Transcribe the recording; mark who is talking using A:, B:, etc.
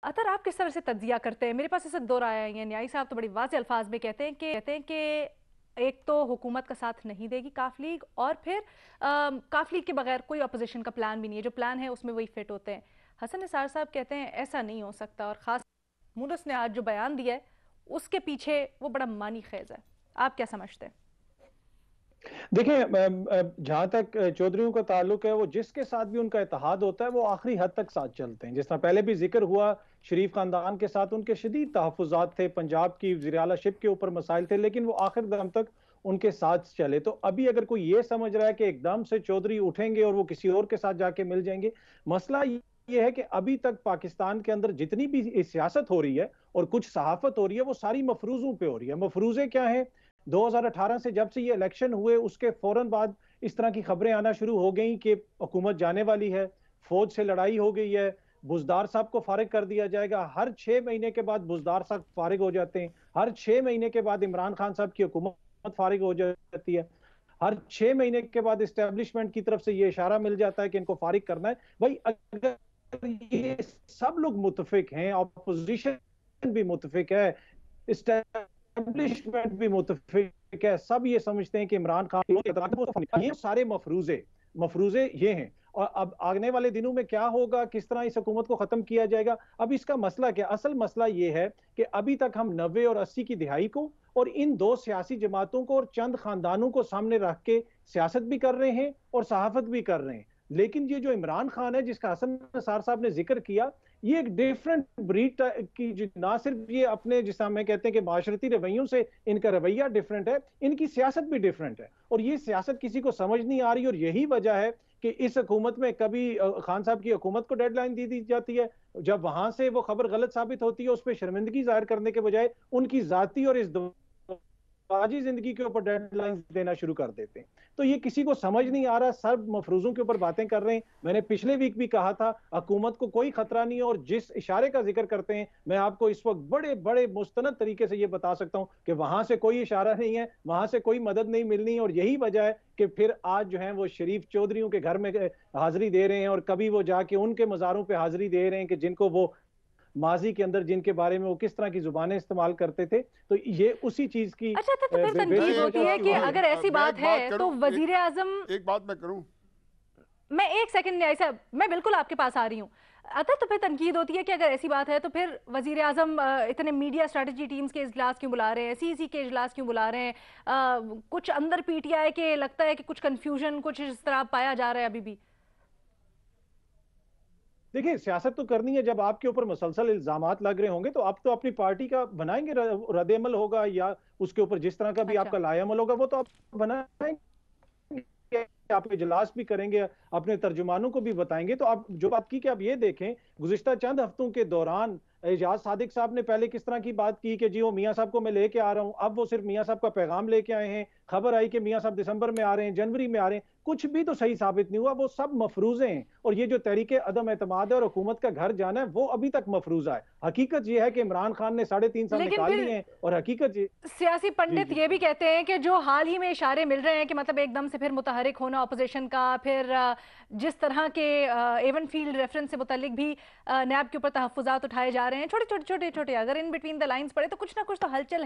A: अतर आप किस तरह से तज्जिया करते हैं? मेरे पास ऐसे दो राय आई हैं। न्यायी साहब तो बड़ी वाज़ेह अल्फाज में कहते हैं कि एक तो हुकूमत का साथ नहीं देगी काफ लीग, और फिर काफ लीग के बगैर कोई अपोजिशन का प्लान भी नहीं है, जो प्लान है उसमें वही फिट होते हैं। हसन निसार साहब कहते हैं ऐसा नहीं हो सकता, और ख़ास मुनस ने आज जो बयान दिया है उसके पीछे वो बड़ा मानी खेज है। आप क्या समझते हैं?
B: देखिए, जहां तक चौधरियों का ताल्लुक है, वो जिसके साथ भी उनका इत्तेहाद होता है वो आखिरी हद तक साथ चलते हैं। जिस तरह पहले भी जिक्र हुआ, शरीफ खानदान के साथ उनके शदीद तहफ़्फ़ुज़ात थे, पंजाब की वज़ीर आला शिप के ऊपर मसाइल थे, लेकिन वो आखिर दम तक उनके साथ चले। तो अभी अगर कोई ये समझ रहा है कि एकदम से चौधरी उठेंगे और वो किसी और के साथ जाके मिल जाएंगे, मसला ये है कि अभी तक पाकिस्तान के अंदर जितनी भी सियासत हो रही है और कुछ सहाफत हो रही है, वो सारी मफरूजों पे हो रही है। मफरूजे क्या है? 2018 से जब से ये इलेक्शन हुए उसके फौरन बाद इस तरह की खबरें आना शुरू हो गई कि हुकूमत जाने वाली है, फौज से लड़ाई हो गई है, बुजदार साहब को फारिग कर दिया जाएगा। हर 6 महीने के बाद बुजदार साहब फारिग हो जाते हैं, हर 6 महीने के बाद इमरान खान साहब की हुकूमत फारिग हो जाती है, हर 6 महीने के बाद इस्टेब्लिशमेंट की तरफ से ये इशारा मिल जाता है कि इनको फारिग करना है। भाई, अगर ये सब लोग मुतफिक हैं, ऑपोजिशन भी मुतफिक है, एस्टेब्लिशमेंट भी मुतफिक है, सब ये समझते हैं कि इमरान खान, ये सारे मफरूजे मफरूजे ये हैं। और अब आने वाले दिनों में क्या होगा, किस तरह इस हुकूमत को खत्म किया जाएगा, अब इसका मसला क्या? असल मसला ये है कि अभी तक हम 90 और 80 की दिहाई को और इन दो सियासी जमातों को और चंद खानदानों को सामने रख के सियासत भी कर रहे हैं और सहाफत भी कर रहे हैं। लेकिन ये जो इमरान खान है, जिसका हसन निसार साहब ने जिक्र किया, ये एक डिफरेंट ब्रीड की, जो ना सिर्फ ये अपने, जिस हम कहते हैं कि माशरती रवैयों से इनका रवैया डिफरेंट है, इनकी सियासत भी डिफरेंट है। और ये सियासत किसी को समझ नहीं आ रही, और यही वजह है कि इस हुकूमत में कभी खान साहब की हुकूमत को डेडलाइन दे दी जाती है, जब वहां से वो खबर गलत साबित होती है, उस पर शर्मिंदगी जाहिर करने के बजाय उनकी जाती और इस बाजी जिंदगी के ऊपर डेडलाइन देना शुरू कर देते हैं। तो ये किसी को समझ नहीं आ रहा, सब मफरूजों के ऊपर बातें कर रहे हैं। मैंने पिछले वीक भी कहा था, हुकूमत को कोई खतरा नहीं है, और जिस इशारे का जिक्र करते हैं, मैं आपको इस वक्त बड़े बड़े मुस्तनद तरीके से ये बता सकता हूं कि वहां से कोई इशारा नहीं है, वहां से कोई मदद नहीं मिलनी। और यही वजह है कि फिर आज जो है वो शरीफ चौधरियों के घर में हाजिरी दे रहे हैं, और कभी वो जाके उनके मज़ारों पर हाजिरी दे रहे हैं कि जिनको वो माजी के अंदर, जिनके बारे में वो किस तरह की जुबानें इस्तेमाल करते थे। तो ये उसी चीज की
A: अच्छा, तो फिर तनकीद
B: बेसिक
A: होती
B: वजह
A: है कि
B: है।
A: अगर ऐसी
C: मैं
A: बात
C: एक बात
A: है तो
C: करूं,
A: वजीर आजम।
C: एक बात मैं करूं।
A: मैं एक सेकंड न्याय साहब, मैं बिल्कुल आपके पास आ रही हूँ। अतः तो फिर तनकीद होती है कि अगर ऐसी बात है तो फिर वजीर आजम इतने मीडिया स्ट्रेटजी टीम्स के इजलास क्यों बुला रहे हैं, सीसी के इजलास क्यों बुला रहे हैं? कुछ अंदर पीटीआई के लगता है कि कुछ कंफ्यूजन, कुछ इस तरह पाया जा रहा है अभी भी।
B: देखिए, सियासत तो करनी है। जब आपके ऊपर मुसलसल इल्जामात लग रहे होंगे तो आप तो अपनी पार्टी का बनाएंगे, रद्द-ए-अमल होगा, या उसके ऊपर जिस तरह का भी
A: अच्छा।
B: आपका लाए-अमल होगा वो तो आप बनाएंगे, आप इजलास भी करेंगे, अपने तर्जुमानों को भी बताएंगे। तो आप जो बात की कि आप ये देखें, गुज़िश्ता चंद हफ्तों के दौरान एजाज सादिक साहब ने पहले किस तरह की बात की कि जी वो मियां साहब को मैं लेके आ रहा हूं, अब वो सिर्फ मियां साहब का पैगाम लेके आए हैं। खबर आई कि मियां साहब दिसंबर में आ रहे हैं, जनवरी में आ रहे हैं, कुछ भी तो सही साबित नहीं हुआ, वो सब मफरूजे हैं। और ये जो तहरीके अदम एतमाद है और हुकूमत का घर जाना है, वो अभी तक मफरूजा है। हकीकत ये है कि इमरान खान ने 3.5 साल
A: लेकिन
B: निकाल
A: फिर
B: लिए हैं, और हकीकत ये।
A: सियासी
B: जी
A: पंडित
B: जी।
A: ये भी कहते हैं कि जो हाल ही में इशारे मिल रहे हैं कि मतलब एकदम से फिर मुतहरिक होना अपोजिशन का, फिर जिस तरह के एवन फील्ड रेफरेंस से मुतल्लिक भी नैब के ऊपर तहफ्फुज़ात उठाए जा रहे हैं, छोटे छोटे छोटे छोटे, अगर इन बिटवीन द लाइंस पड़े तो कुछ ना कुछ तो हलचल है।